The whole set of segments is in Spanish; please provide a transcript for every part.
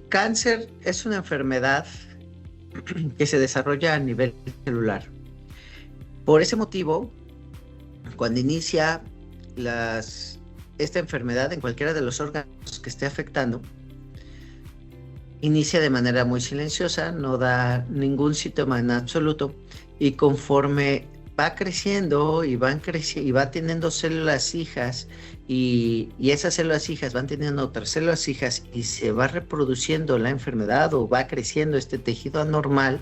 cáncer es una enfermedad que se desarrolla a nivel celular. Por ese motivo, cuando inicia esta enfermedad en cualquiera de los órganos que esté afectando, inicia de manera muy silenciosa, no da ningún síntoma en absoluto, y conforme va creciendo y va teniendo células hijas, y esas células hijas van teniendo otras células hijas y se va reproduciendo la enfermedad o va creciendo este tejido anormal,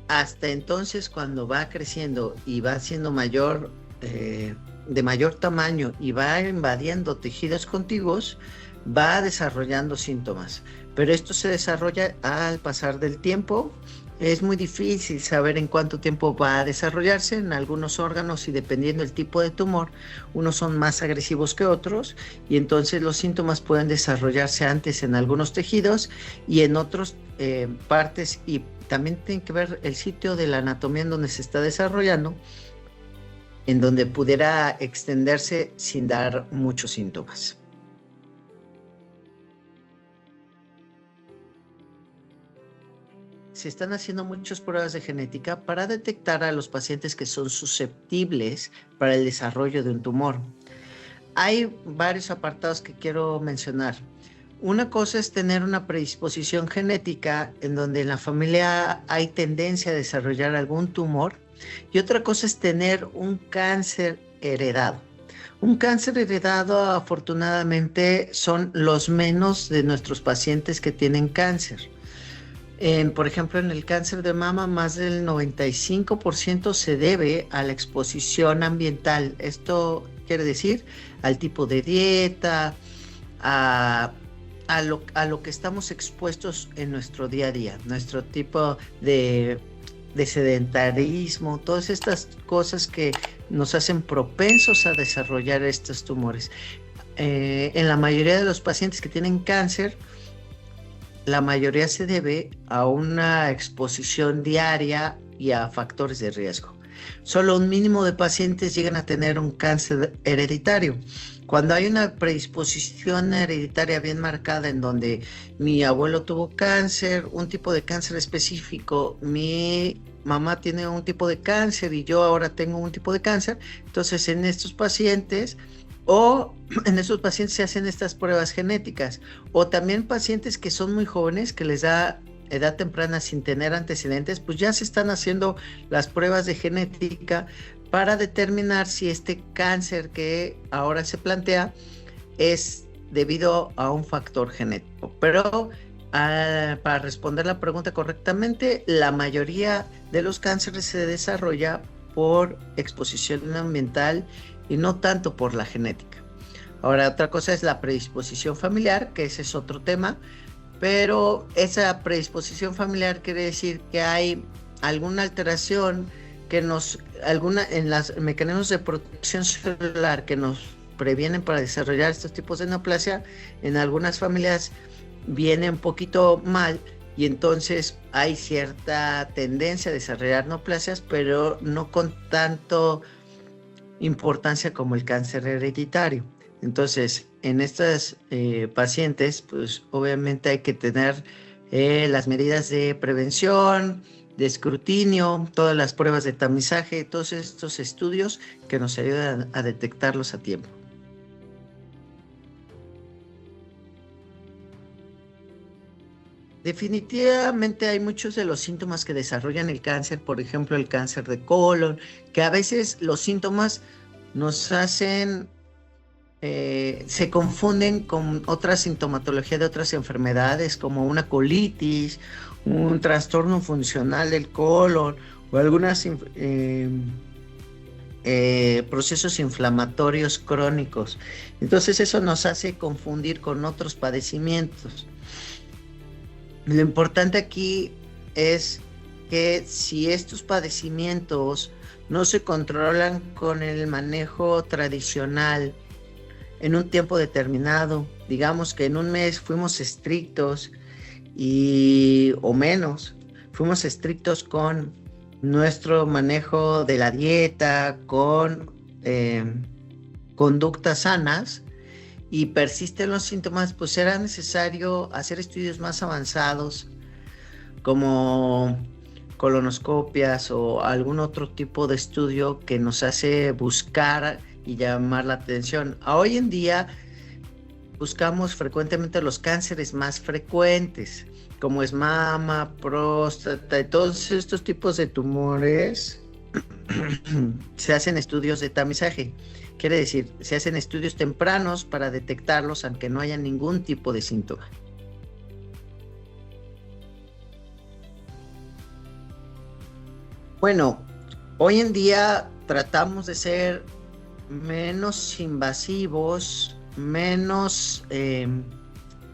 hasta entonces cuando va creciendo y va siendo mayor, de mayor tamaño y va invadiendo tejidos contiguos, va desarrollando síntomas. Pero esto se desarrolla al pasar del tiempo. Es muy difícil saber en cuánto tiempo va a desarrollarse en algunos órganos y dependiendo del tipo de tumor, unos son más agresivos que otros y entonces los síntomas pueden desarrollarse antes en algunos tejidos y en otras partes, y también tiene que ver el sitio de la anatomía en donde se está desarrollando, en donde pudiera extenderse sin dar muchos síntomas. Se están haciendo muchas pruebas de genética para detectar a los pacientes que son susceptibles para el desarrollo de un tumor. Hay varios apartados que quiero mencionar. Una cosa es tener una predisposición genética en donde en la familia hay tendencia a desarrollar algún tumor, y otra cosa es tener un cáncer heredado. Un cáncer heredado, afortunadamente, son los menos de nuestros pacientes que tienen cáncer. Por ejemplo, en el cáncer de mama, más del 95% se debe a la exposición ambiental. Esto quiere decir al tipo de dieta, a lo que estamos expuestos en nuestro día a día, nuestro tipo de sedentarismo, todas estas cosas que nos hacen propensos a desarrollar estos tumores. En la mayoría de los pacientes que tienen cáncer, la mayoría se debe a una exposición diaria y a factores de riesgo. Solo un mínimo de pacientes llegan a tener un cáncer hereditario. Cuando hay una predisposición hereditaria bien marcada en donde mi abuelo tuvo cáncer, un tipo de cáncer específico, mi mamá tiene un tipo de cáncer y yo ahora tengo un tipo de cáncer, entonces en estos pacientes se hacen estas pruebas genéticas, o también pacientes que son muy jóvenes, que les da edad temprana sin tener antecedentes, pues ya se están haciendo las pruebas de genética para determinar si este cáncer que ahora se plantea es debido a un factor genético. Pero para responder la pregunta correctamente, la mayoría de los cánceres se desarrolla por exposición ambiental y no tanto por la genética. Ahora, otra cosa es la predisposición familiar, que ese es otro tema, pero esa predisposición familiar quiere decir que hay alguna alteración en los mecanismos de protección celular que nos previenen para desarrollar estos tipos de neoplasia. En algunas familias viene un poquito mal y entonces hay cierta tendencia a desarrollar neoplasias, pero no con tanto importancia como el cáncer hereditario. Entonces, en estas pacientes, pues obviamente hay que tener las medidas de prevención, de escrutinio, todas las pruebas de tamizaje, todos estos estudios que nos ayudan a detectarlos a tiempo. Definitivamente hay muchos de los síntomas que desarrollan el cáncer, por ejemplo el cáncer de colon, que a veces los síntomas nos hacen, se confunden con otra sintomatología de otras enfermedades como una colitis, un trastorno funcional del colon o algunos procesos inflamatorios crónicos. Entonces eso nos hace confundir con otros padecimientos. Lo importante aquí es que si estos padecimientos no se controlan con el manejo tradicional en un tiempo determinado, digamos que en un mes fuimos estrictos o menos, fuimos estrictos con nuestro manejo de la dieta, con conductas sanas, y persisten los síntomas, pues será necesario hacer estudios más avanzados como colonoscopias o algún otro tipo de estudio que nos hace buscar y llamar la atención. Hoy en día buscamos frecuentemente los cánceres más frecuentes, como es mama, próstata y todos estos tipos de tumores. Se hacen estudios de tamizaje, quiere decir, se hacen estudios tempranos para detectarlos aunque no haya ningún tipo de síntoma. Bueno, hoy en día tratamos de ser menos invasivos, menos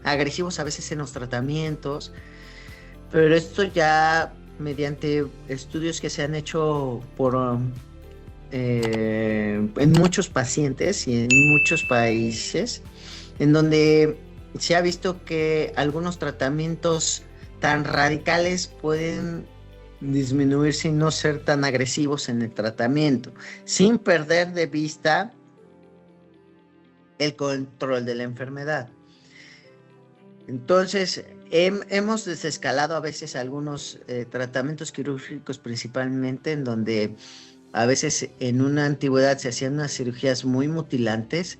agresivos a veces en los tratamientos, pero esto ya mediante estudios que se han hecho en muchos pacientes y en muchos países, en donde se ha visto que algunos tratamientos tan radicales pueden disminuirse y no ser tan agresivos en el tratamiento, sin perder de vista el control de la enfermedad. Entonces, hemos desescalado a veces algunos tratamientos quirúrgicos, principalmente en donde a veces en una antigüedad se hacían unas cirugías muy mutilantes,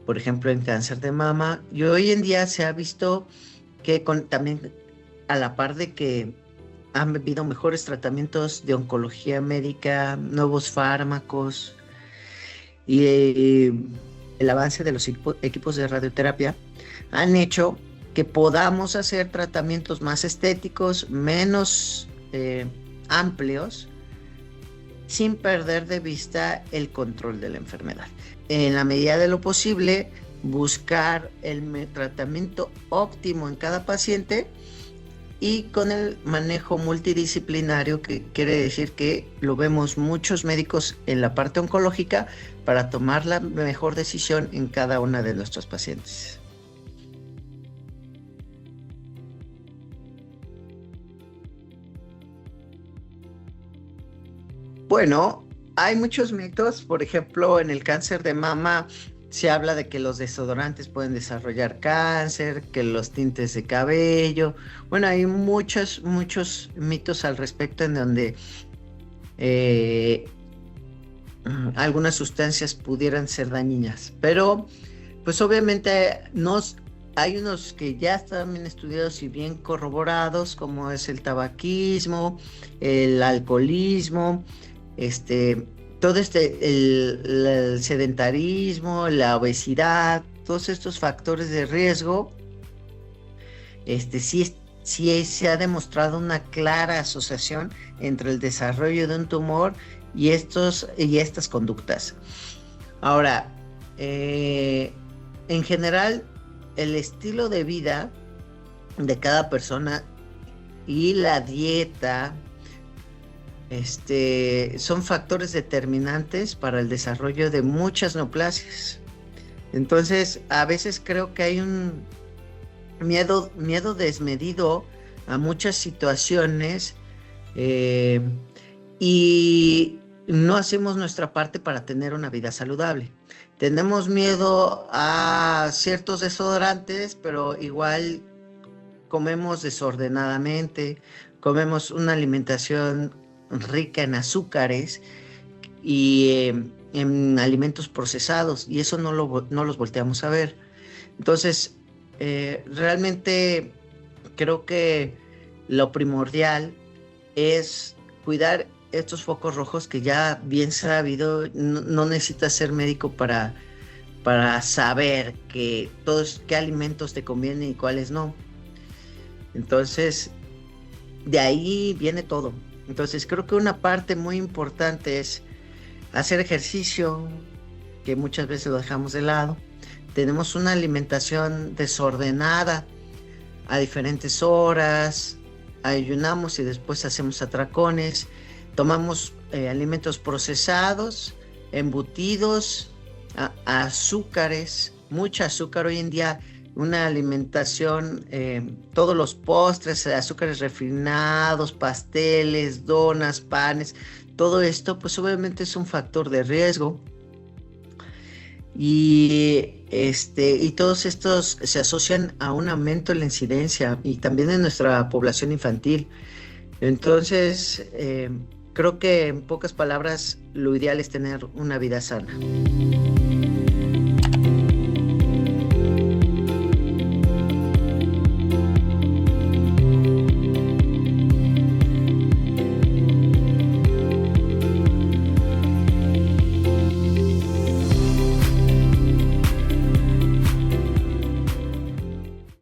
por ejemplo en cáncer de mama, y hoy en día se ha visto que también a la par de que han habido mejores tratamientos de oncología médica, nuevos fármacos y el avance de los equipos de radioterapia han hecho que podamos hacer tratamientos más estéticos, menos amplios, sin perder de vista el control de la enfermedad. En la medida de lo posible, buscar el tratamiento óptimo en cada paciente y con el manejo multidisciplinario, que quiere decir que lo vemos muchos médicos en la parte oncológica para tomar la mejor decisión en cada una de nuestros pacientes. Bueno, hay muchos mitos, por ejemplo, en el cáncer de mama se habla de que los desodorantes pueden desarrollar cáncer, que los tintes de cabello. Bueno, hay muchos mitos al respecto en donde algunas sustancias pudieran ser dañinas. Pero, pues obviamente hay unos que ya están bien estudiados y bien corroborados, como es el tabaquismo, el alcoholismo, todo el sedentarismo, la obesidad, todos estos factores de riesgo, sí se ha demostrado una clara asociación entre el desarrollo de un tumor y estas conductas. Ahora, en general, el estilo de vida de cada persona y la dieta son factores determinantes para el desarrollo de muchas neoplasias. Entonces, a veces creo que hay un miedo desmedido a muchas situaciones y no hacemos nuestra parte para tener una vida saludable. Tenemos miedo a ciertos desodorantes, pero igual comemos desordenadamente, comemos una alimentación rica en azúcares y en alimentos procesados, y eso no los volteamos a ver. Entonces, realmente creo que lo primordial es cuidar estos focos rojos que ya bien sabido, no necesitas ser médico para saber qué alimentos te convienen y cuáles no. Entonces, de ahí viene todo. Entonces, creo que una parte muy importante es hacer ejercicio, que muchas veces lo dejamos de lado. Tenemos una alimentación desordenada a diferentes horas, ayunamos y después hacemos atracones, tomamos alimentos procesados, embutidos, azúcares, mucho azúcar hoy en día. Una alimentación, todos los postres, azúcares refinados, pasteles, donas, panes, todo esto pues obviamente es un factor de riesgo. y todos estos se asocian a un aumento en la incidencia y también en nuestra población infantil. Entonces, creo que en pocas palabras, lo ideal es tener una vida sana.